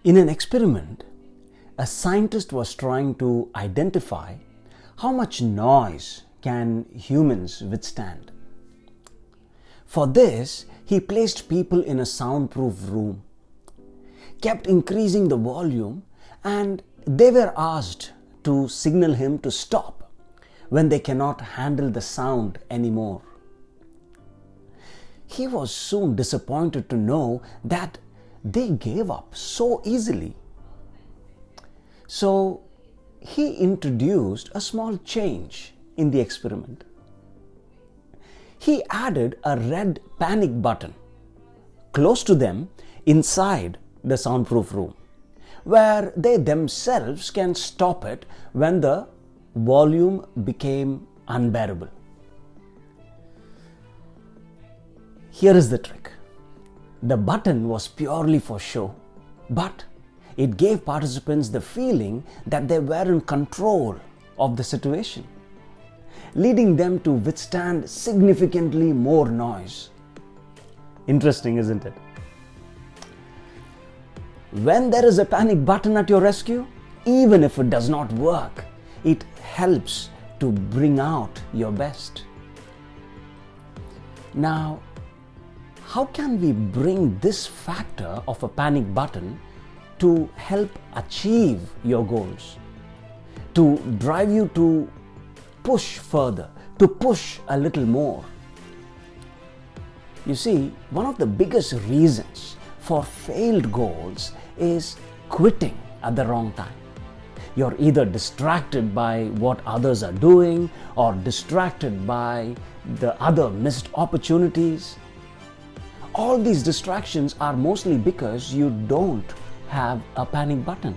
In an experiment, a scientist was trying to identify how much noise can humans withstand. For this, he placed people in a soundproof room, kept increasing the volume, and they were asked to signal him to stop when they cannot handle the sound anymore. He was soon disappointed to know that they gave up so easily. So he introduced a small change in the experiment. He added a red panic button close to them inside the soundproof room, where they themselves can stop it when the volume became unbearable. Here is the trick. The button was purely for show, but it gave participants the feeling that they were in control of the situation, leading them to withstand significantly more noise. Interesting, isn't it? When there is a panic button at your rescue, even if it does not work, it helps to bring out your best. Now, how can we bring this factor of a panic button to help achieve your goals, to drive you to push further, to push a little more? You see, one of the biggest reasons for failed goals is quitting at the wrong time. You're either distracted by what others are doing or distracted by the other missed opportunities. All these distractions are mostly because you don't have a panic button.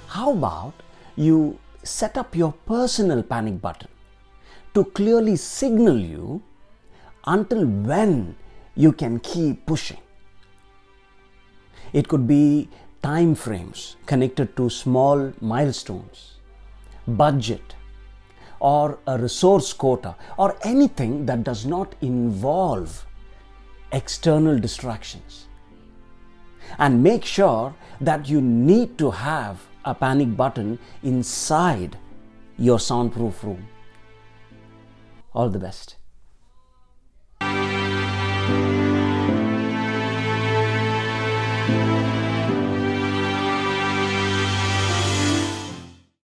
How about you set up your personal panic button to clearly signal you until when you can keep pushing? It could be time frames connected to small milestones, budget, or a resource quota, or anything that does not involve external distractions. And make sure that you need to have a panic button inside your soundproof room. All the best.